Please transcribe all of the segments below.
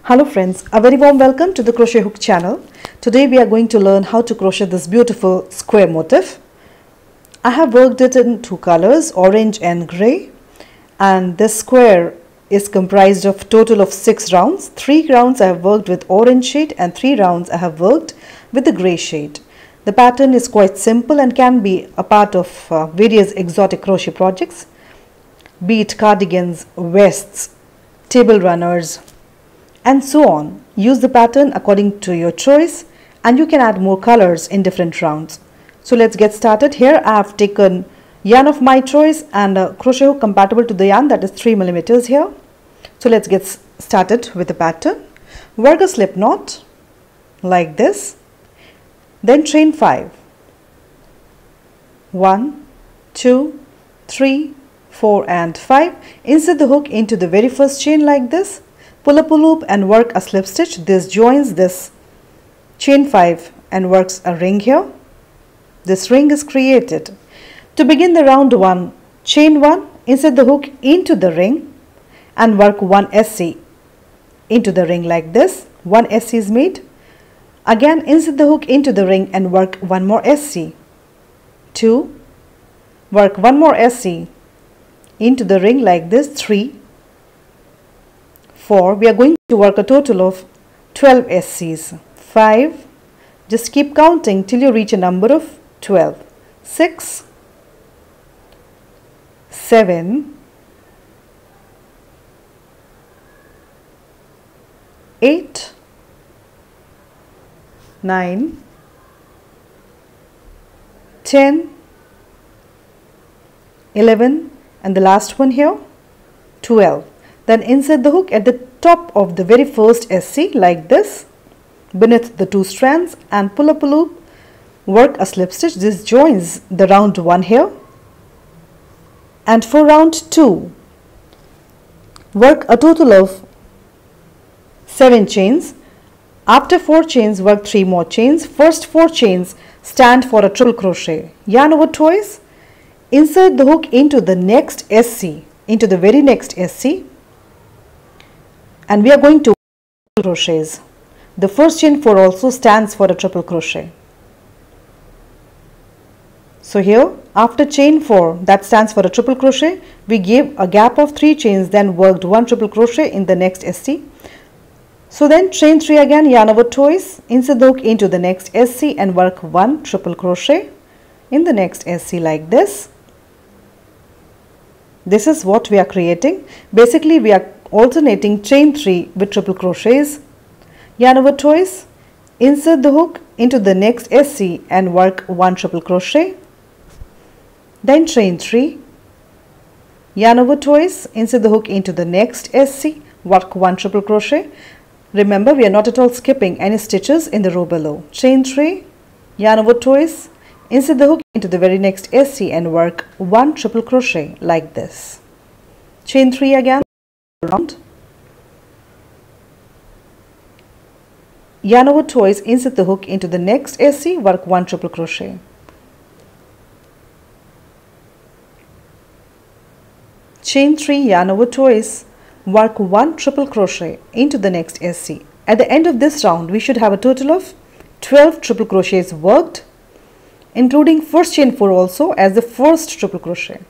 Hello friends, a very warm welcome to the Crochet Hook channel. Today we are going to learn how to crochet this beautiful square motif. I have worked it in two colors, orange and grey, and this square is comprised of total of 6 rounds. 3 rounds I have worked with orange shade and 3 rounds I have worked with the grey shade. The pattern is quite simple and can be a part of various exotic crochet projects, be it cardigans, vests, table runners, and so on. Use the pattern according to your choice and you can add more colors in different rounds. So let's get started. Here I have taken yarn of my choice and a crochet hook compatible to the yarn, that is 3 millimeters here. So let's get started with the pattern. Work a slip knot like this, then chain 5. 1, 2, 3, 4 and 5. Insert the hook into the very first chain like this. Pull up a loop and work a slip stitch. This joins this chain 5 and works a ring here. This ring is created. To begin the round 1, chain 1, insert the hook into the ring and work 1 SC into the ring like this. 1 SC is made. Again insert the hook into the ring and work 1 more SC. 2, work 1 more SC into the ring like this. 3, 4, we are going to work a total of 12 SCs. 5, just keep counting till you reach a number of 12. 6, 7, 8, 9, 10, 11, and the last one here, 12. Then insert the hook at the top of the very first SC like this, beneath the 2 strands, and pull up a loop, work a slip stitch. This joins the round 1 here. And for round 2, work a total of 7 chains. After 4 chains, work 3 more chains. First 4 chains stand for a triple crochet. Yarn over twice, insert the hook into the next SC, into the very next SC. And we are going to crochets. The first chain 4 also stands for a triple crochet. So here after chain 4 that stands for a triple crochet, we gave a gap of 3 chains, then worked 1 triple crochet in the next SC. So then chain 3 again, yarn over twice, insert the hook into the next SC and work 1 triple crochet in the next SC like this. This is what we are creating. Basically we are alternating chain 3 with triple crochets. Yarn over twice, insert the hook into the next SC and work 1 triple crochet. Then chain 3, yarn over twice, insert the hook into the next SC, work 1 triple crochet. Remember, we are not at all skipping any stitches in the row below. Chain 3, yarn over twice, insert the hook into the very next SC and work 1 triple crochet like this. Chain 3 again, round, yarn over twice, insert the hook into the next SC, work 1 triple crochet. Chain 3, yarn over twice, work 1 triple crochet into the next SC. At the end of this round, we should have a total of 12 triple crochets worked, including first chain 4 also as the first triple crochet.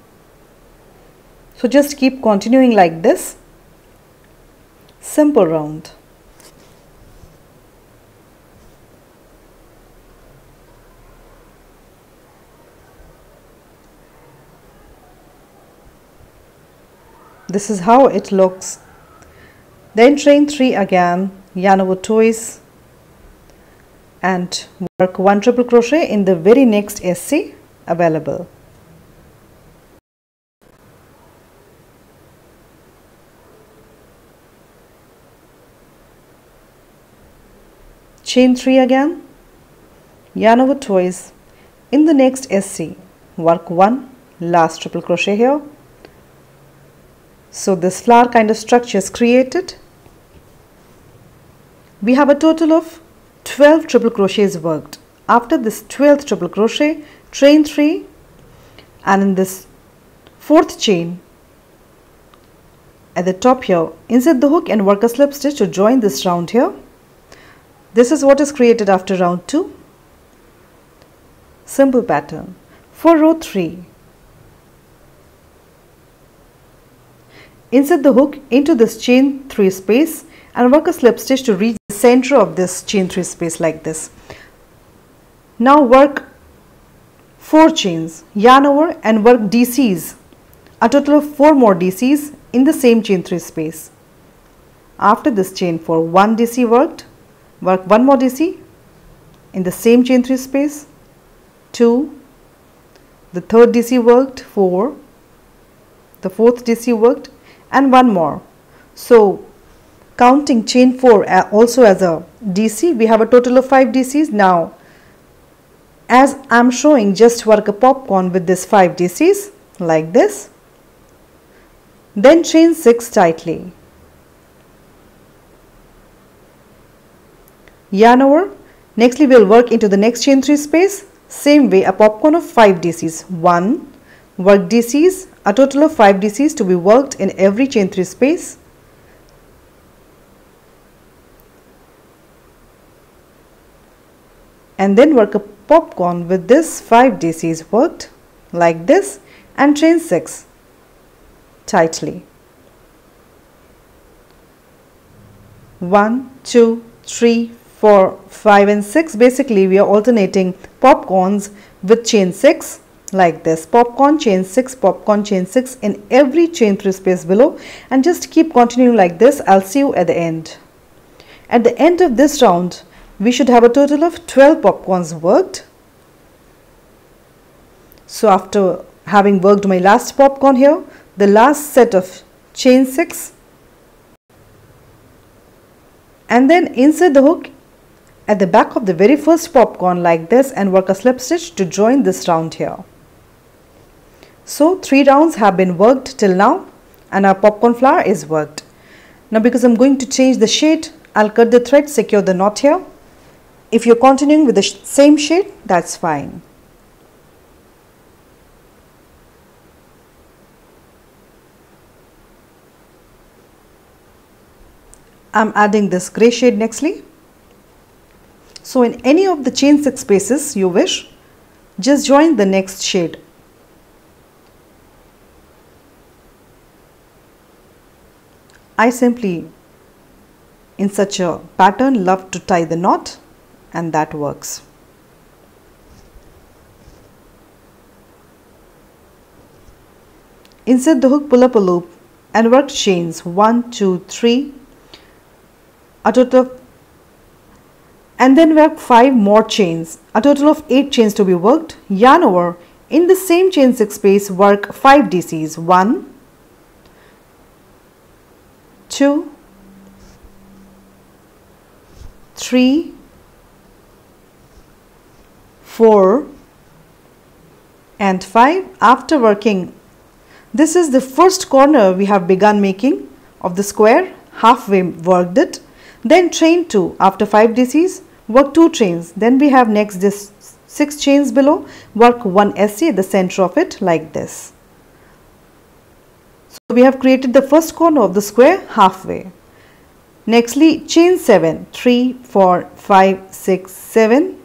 So just keep continuing like this. Simple round. This is how it looks. Then chain 3 again, yarn over twice and work 1 triple crochet in the very next SC available. Chain 3 again, yarn over twice in the next SC, work 1 last triple crochet here. So this flower kind of structure is created. We have a total of 12 triple crochets worked. After this 12th triple crochet, chain 3 and in this 4th chain at the top here, insert the hook and work a slip stitch to join this round here. This is what is created after round 2. Simple pattern. For row 3, insert the hook into this chain 3 space and work a slip stitch to reach the center of this chain 3 space like this. Now work 4 chains, yarn over and work DCs, a total of 4 more DCs in the same chain 3 space. After this chain 4, 1 DC worked, work 1 more DC in the same chain 3 space, 2, the third DC worked, 4, the fourth DC worked, and 1 more. So counting chain 4 also as a DC, we have a total of 5 DCs. Now as I am showing, just work a popcorn with this 5 DCs like this. Then chain 6 tightly. Yarn over. Nextly we will work into the next chain 3 space. Same way, a popcorn of 5 DCs. 1, work DCs, a total of 5 DCs to be worked in every chain 3 space. And then work a popcorn with this 5 DCs worked like this and chain 6 tightly. 1, 2, 3, 4, 5 and 6. Basically we are alternating popcorns with chain 6 like this. Popcorn, chain 6, popcorn, chain 6 in every chain 3 space below, and just keep continuing like this. I'll see you at the end. At the end of this round, we should have a total of 12 popcorns worked. So after having worked my last popcorn here, the last set of chain 6, and then insert the hook at the back of the very first popcorn like this and work a slip stitch to join this round here. So 3 rounds have been worked till now and our popcorn flower is worked. Now because I'm going to change the shade, I'll cut the thread, secure the knot here. If you're continuing with the same shade, that's fine. I'm adding this grey shade nextly. So in any of the chain 6 spaces you wish, just join the next shade. I simply, in such a pattern, love to tie the knot, and that works. Insert the hook, pull up a loop and work chains 1, 2, 3, a total of, and then work 5 more chains, a total of 8 chains to be worked. Yarn over. In the same chain 6 space, work 5 DCs. 1, 2, 3, 4 and 5. After working, this is the first corner we have begun making of the square, halfway worked it, then chain 2 after 5 DCs, work 2 chains, then we have next this 6 chains below, work 1 SC at the center of it like this. So we have created the first corner of the square halfway. Nextly chain 7, 3, 4, 5, 6, 7.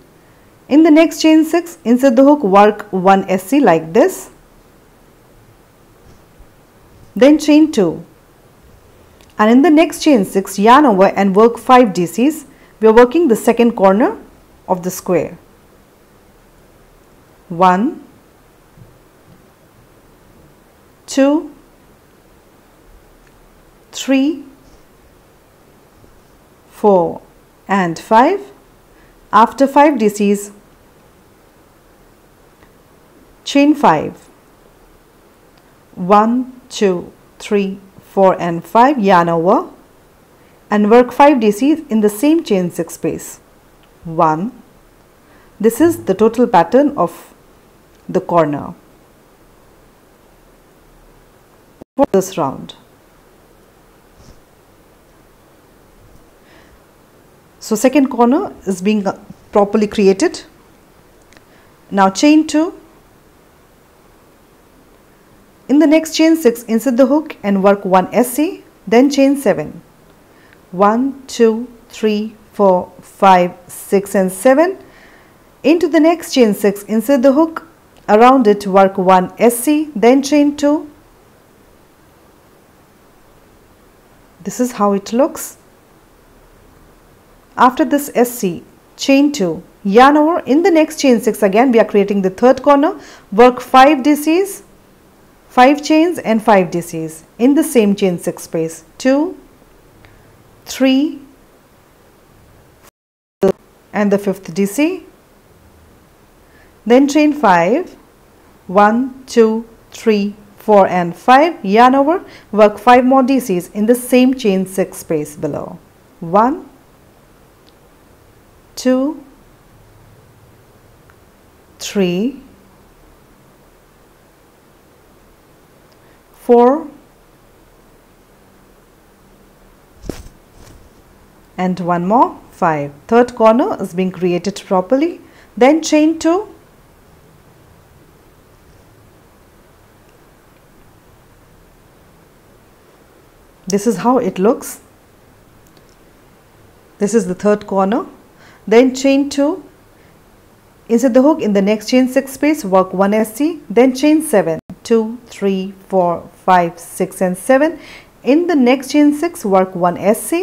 In the next chain 6, insert the hook, work 1 SC like this. Then chain 2. And in the next chain 6, yarn over and work 5 DCs. We are working the second corner of the square. 1, 2, 3, 4 and 5. After 5 DCs, chain 5. 1, 2, 3, 4 and 5, yarn over and work 5 DCs in the same chain 6 space. 1. This is the total pattern of the corner for this round. So second corner is being properly created. Now chain 2. In the next chain 6, insert the hook and work 1 SC. then chain 7. 1, 2, 3, 4, 5, 6 and 7. Into the next chain 6, insert the hook, around it work 1 SC, then chain 2. This is how it looks. After this SC, chain 2, yarn over. In the next chain 6 again we are creating the third corner, work 5 DCs, 5 chains and 5 DCs in the same chain 6 space. 2, 3 and the 5th DC, then chain 5, 1, 2, 3, 4 and 5, yarn over, work 5 more DCs in the same chain 6 space below. 1, 2, 3, 4 and one more, 5. Third corner is being created properly. Then chain 2, this is how it looks. This is the third corner. Then chain 2, insert the hook in the next chain 6 space, work 1 SC, then chain 7, 2, 3, 4, 5, 6 and 7. In the next chain 6, work 1 SC,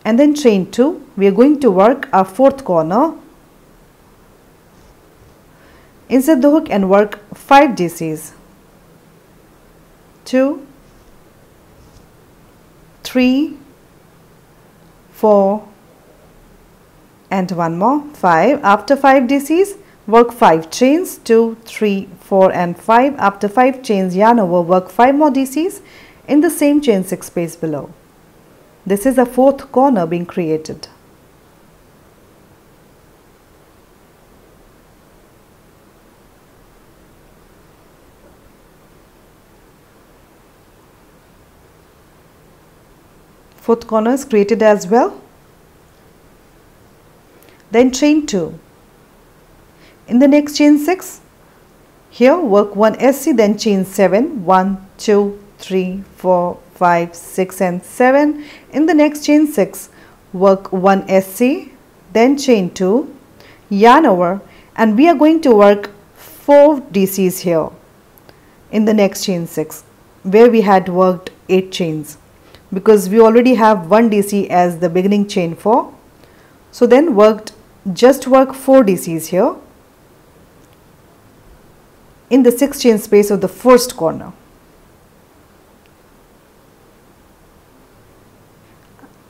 and then chain 2. We are going to work our fourth corner. Insert the hook and work 5 DCs. 2, 3, 4 and one more, 5. After 5 DCs, work 5 chains, 2, 3, 4 and 5. After 5 chains, yarn over, work 5 more DCs in the same chain 6 space below. This is a fourth corner being created. Fourth corner is created as well. Then chain 2. In the next chain 6, here work 1 SC, then chain 7, 1, 2, 3, 4, 5, 6 and 7. In the next chain 6, work 1 SC, then chain 2, yarn over, and we are going to work 4 DCs here in the next chain 6 where we had worked 8 chains, because we already have 1 DC as the beginning chain 4. So then just work 4 DCs here in the 6 chain space of the first corner.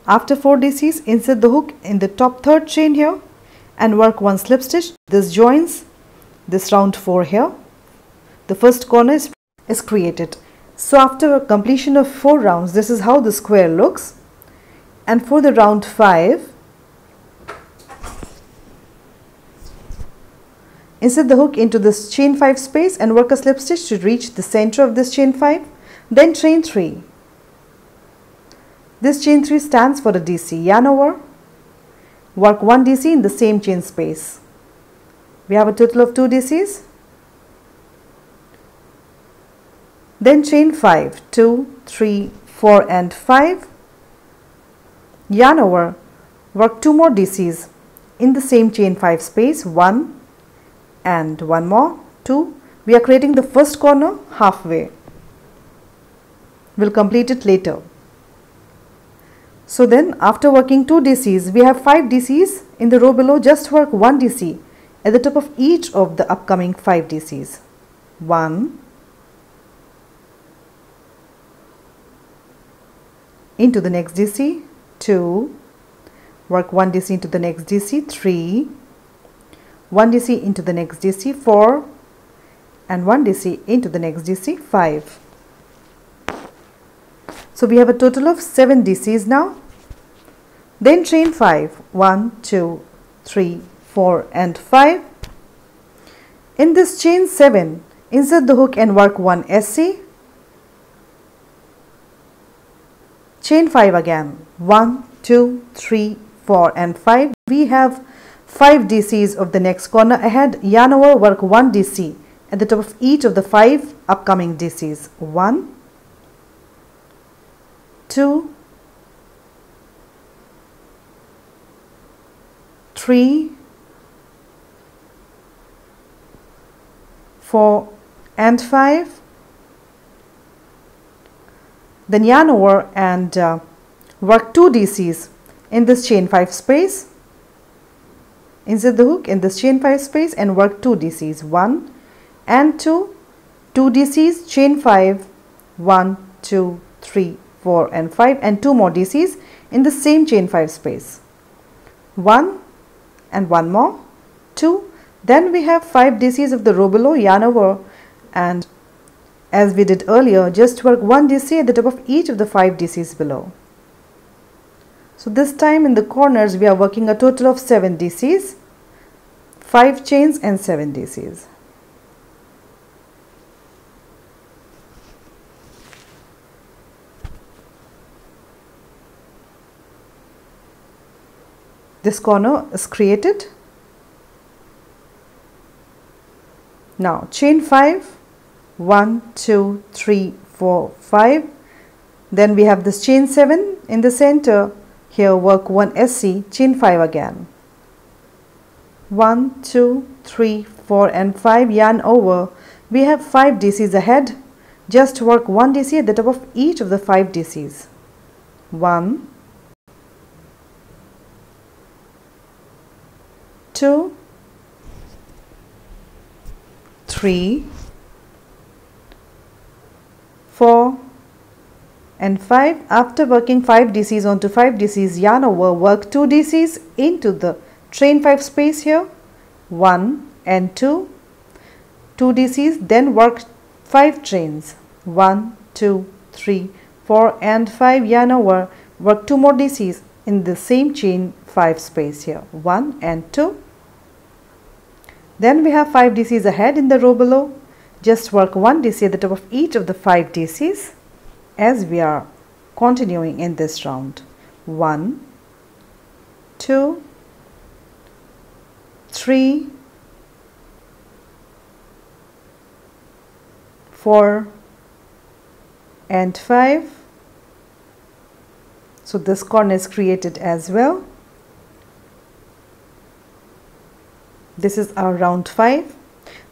After 4 DCs, insert the hook in the top third chain here and work 1 slip stitch. This joins this round 4 here. The first corner is created. So after completion of 4 rounds, this is how the square looks. And for the round 5, insert the hook into this chain 5 space and work a slip stitch to reach the center of this chain 5. Then chain 3. This chain 3 stands for a DC. Yarn over, work 1 DC in the same chain space. We have a total of 2 DCs. Then chain 5, 2, 3, 4 and 5. Yarn over, work 2 more DCs in the same chain 5 space, 1 and one more, 2. We are creating the first corner halfway. We'll complete it later. So then after working 2 DCs, we have 5 DCs in the row below. Just work 1 DC at the top of each of the upcoming 5 DCs. 1, into the next DC, 2, work 1 DC into the next DC, 3, 1 DC into the next DC, 4 and 1 DC into the next DC, 5. So we have a total of 7 DCs now. Then chain 5, 1, 2, 3, 4 and 5. In this chain 7, insert the hook and work 1 SC. Chain 5 again, 1, 2, 3, 4 and 5. We have 5 DCs of the next corner ahead. Yarn over, work 1 DC at the top of each of the 5 upcoming DCs. 1, 2, 3, 4 and 5. Then yarn over and work 2 DCs in this chain 5 space. Insert the hook in this chain 5 space and work 2 DCs, 1 and 2, 2 DCs, chain 5, 1, 2, 3, 4 and 5, and 2 more DCs in the same chain 5 space, 1 and 1 more, 2. Then we have 5 DCs of the row below, yarn over, and as we did earlier, just work 1 DC at the top of each of the 5 DCs below. So this time in the corners we are working a total of 7 DCs, 5 chains and 7 DCs. This corner is created. Now chain 5, 1, 2, 3, 4, 5. Then we have this chain 7 in the center. Here work 1 SC, chain 5 again. 1, 2, 3, 4 and 5, yarn over. We have 5 DCs ahead. Just work 1 DC at the top of each of the 5 DCs. 1, 2, 3, 4 and 5. After working 5 DCs onto 5 DCs, yarn over, work 2 DCs into the chain 5 space here, 1 and 2, 2 DCs, then work 5 chains, 1, 2, 3, 4 and 5, yarn over, work 2 more DCs in the same chain 5 space here, 1 and 2. Then we have 5 DCs ahead in the row below. Just work 1 DC at the top of each of the 5 DCs as we are continuing in this round. 1, 2, 3, 4 and 5. So this corner is created as well. This is our round 5.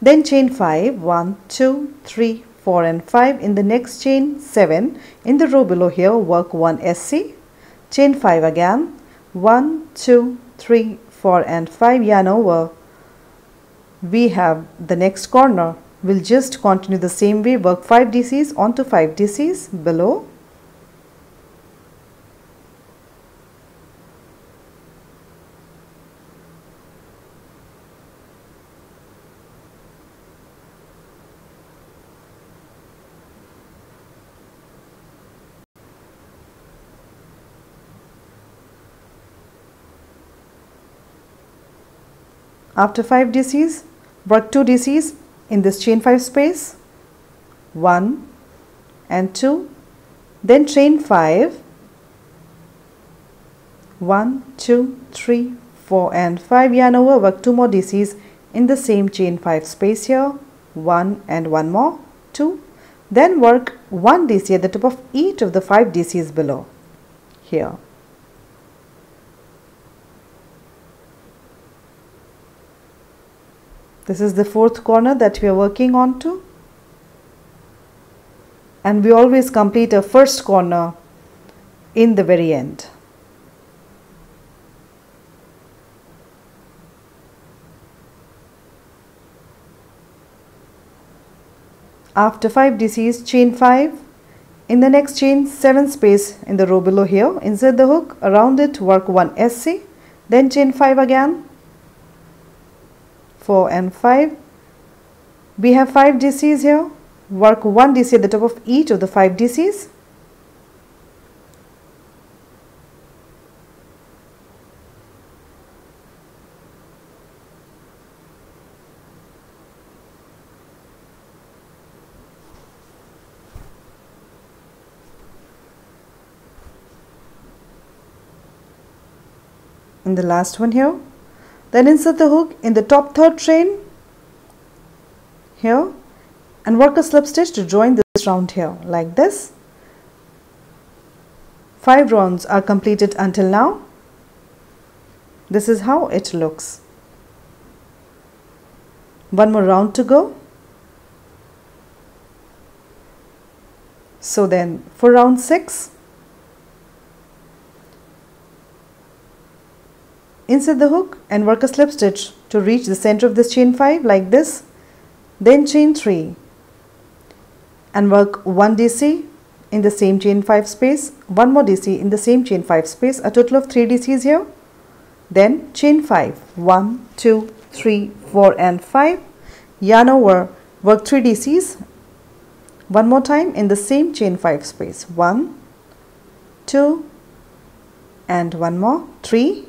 Then chain 5, 1, 2, 3, 4 and 5. In the next chain 7 in the row below here, work 1 SC, chain 5 again, 1, 2, 3, 4 and 5, yarn over. We have the next corner. We'll just continue the same way, work 5 DCs onto 5 DCs below. After 5 DCs, work 2 DCs in this chain 5 space, 1 and 2, then chain 5, 1, 2, 3, 4 and 5, yarn over, work 2 more DCs in the same chain 5 space here, 1 and 1 more, 2, then work 1 DC at the top of each of the 5 DCs below here. This is the 4th corner that we are working on to, and we always complete a first corner in the very end. After 5 DCs, chain 5. In the next chain 7 space in the row below here, insert the hook, around it work 1 SC, then chain 5 again, 4 and 5. We have 5 DCs here, work 1 DC at the top of each of the 5 DCs. In the last one here, then insert the hook in the top 3rd chain here and work a slip stitch to join this round here like this. 5 rounds are completed until now. This is how it looks. One more round to go. So then for round 6, insert the hook and work a slip stitch to reach the center of this chain 5 like this. Then chain 3 and work 1 DC in the same chain 5 space, 1 more DC in the same chain 5 space, a total of 3 DCs here. Then chain 5, 1, 2, 3, 4 and 5, yarn over, work 3 DCs, one more time in the same chain 5 space, 1, 2 and one more, 3.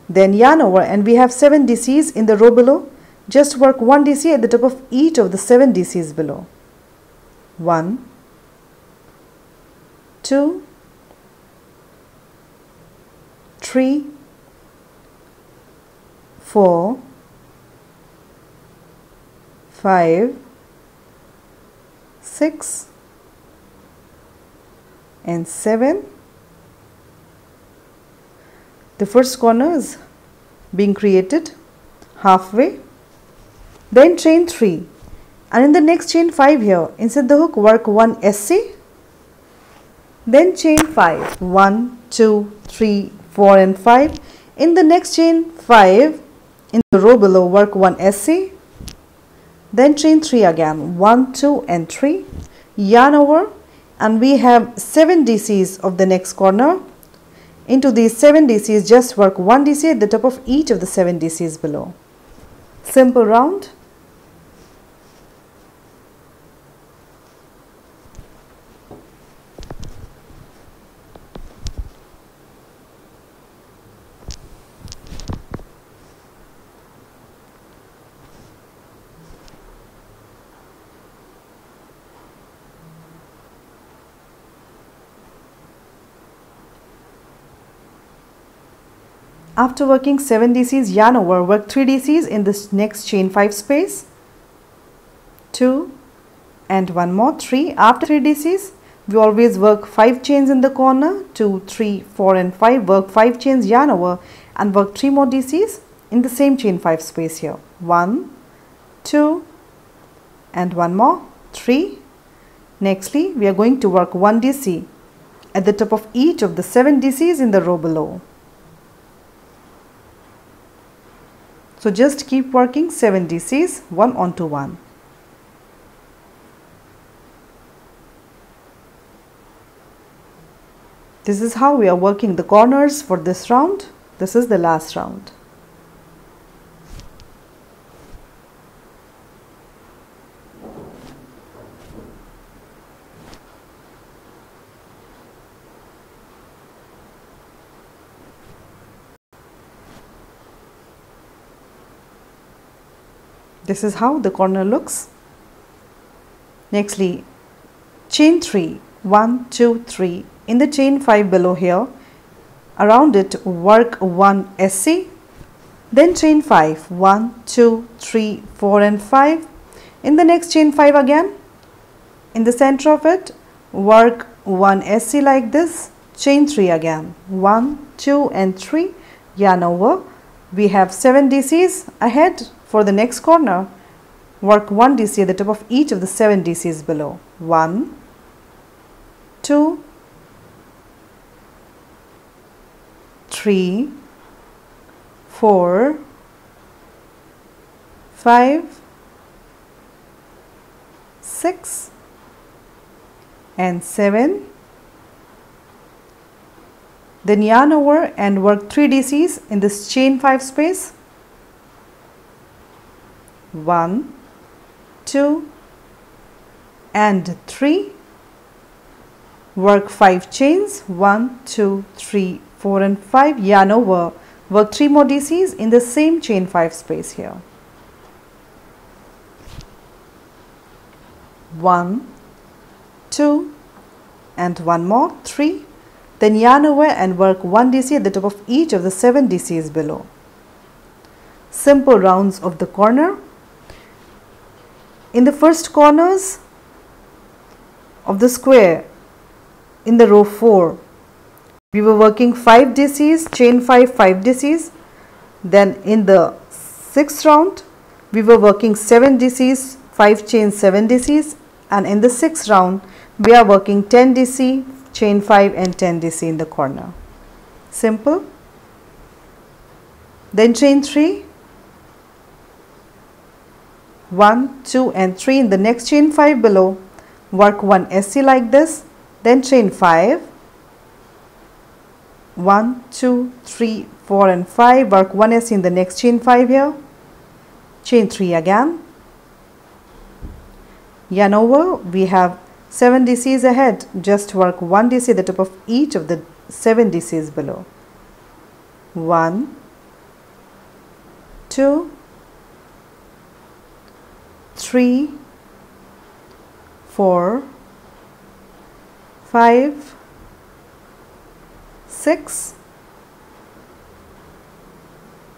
Then yarn over and we have 7 DCs in the row below. Just work 1 DC at the top of each of the 7 DCs below. 1, 2, 3, 4, 5, 6 and 7. The first corner is being created halfway. Then chain 3 and in the next chain 5 here, insert the hook, work 1 SC. Then chain 5, 1, 2, 3, 4 and 5. In the next chain 5, in the row below, work 1 SC. Then chain 3 again, 1, 2 and 3. Yarn over and we have 7 DCs of the next corner. Into these 7 DCs, just work 1 DC at the top of each of the 7 DCs below. Simple round. After working 7 DCs, yarn over, work 3 DCs in this next chain 5 space, 2 and one more, 3. After 3 DCs, we always work 5 chains in the corner, 2, 3, 4 and 5, work 5 chains, yarn over and work 3 more DCs in the same chain 5 space here, 1, 2 and one more, 3. Nextly, we are going to work 1 DC at the top of each of the 7 DCs in the row below. So just keep working 7 DCs, one onto one. This is how we are working the corners for this round. This is the last round. This is how the corner looks. Nextly, chain 3, 1, 2, 3. In the chain 5 below here, around it work 1 SC. Then chain 5, 1, 2, 3, 4 and 5. In the next chain 5 again, in the center of it, work 1 SC like this. Chain 3 again, 1, 2 and 3. Yarn over. We have 7 DCs ahead. For the next corner, work 1 DC at the top of each of the 7 DCs below. 1, 2, 3, 4, 5, 6 and 7. Then yarn over and work 3 DCs in this chain 5 space. 1, 2 and 3. Work 5 chains, 1, 2, 3, 4 and 5. Yarn over, work 3 more DCs in the same chain 5 space here. 1, 2 and one more, 3. Then yarn over and work 1 DC at the top of each of the 7 DCs below. Simple rounds of the corner. In the first corners, of the square in the row 4, we were working 5 DCs, chain 5, 5 DCs. Then in the 6th round, we were working 7 DCs, 5 chain 7 DCs, and in the 6th round, we are working 10 DC, chain 5 and 10 DC in the corner. Simple. Then chain 3, 1, 2 and 3 in the next chain 5 below, work 1 SC like this, then chain 5, 1, 2, 3, 4 and 5, work 1 SC in the next chain 5 here, chain 3 again, yarn over, we have 7 DCs ahead, just work 1 DC at the top of each of the 7 DCs below, 1, 2, 3, 4, 5, 6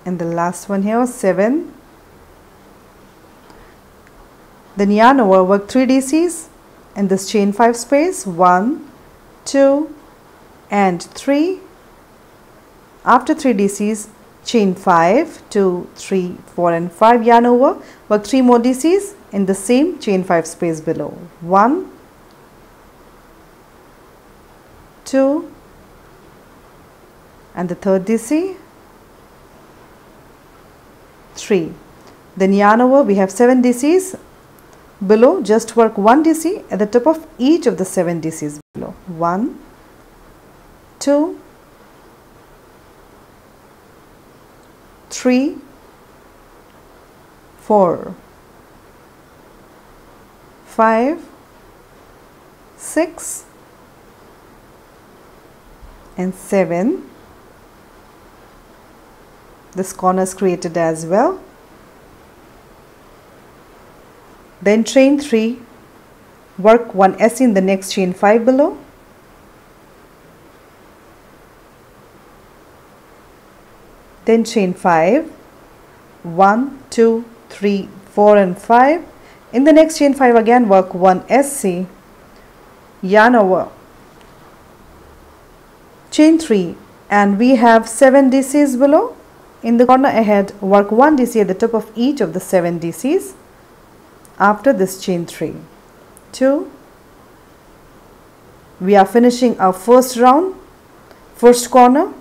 and the last one here 7. Then yarn over, work 3 DCs in this chain 5 space, 1, 2 and 3. After 3 DCs, chain 5, 2, 3, 4 and 5, yarn over, work 3 more DCs in the same chain 5 space below, 1, 2 and the 3rd DC, 3. Then yarn over, we have 7 DCs below, just work 1 DC at the top of each of the 7 DCs below, 1, 2, 3, 4, 5, 6 and 7. This corner is created as well. Then chain 3, work 1 SC in the next chain 5 below, then chain 5, 1, 2, 3, 4 and 5. In the next chain 5 again work 1 SC, yarn over, chain 3 and we have 7 DCs below. In the corner ahead work 1 DC at the top of each of the 7 DCs. After this chain 3, 2, we are finishing our first round, first corner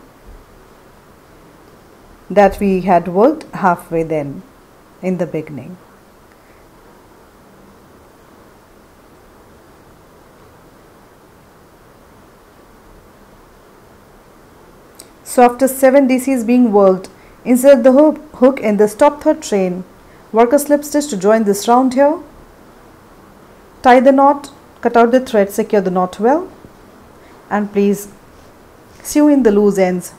that we had worked halfway then in the beginning. So after 7 DCs being worked, insert the hook in this top 3rd chain, work a slip stitch to join this round here, tie the knot, cut out the thread, secure the knot well, and please sew in the loose ends.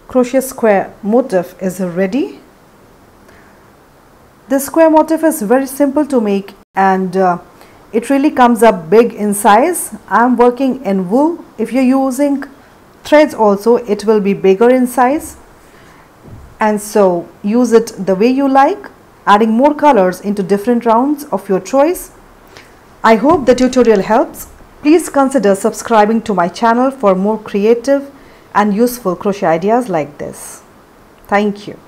Crochet square motif is ready. This square motif is very simple to make and it really comes up big in size. I am working in wool. If you're using threads also, it will be bigger in size, and so use it the way you like, adding more colors into different rounds of your choice. I hope the tutorial helps. Please consider subscribing to my channel for more creative and useful crochet ideas like this. Thank you.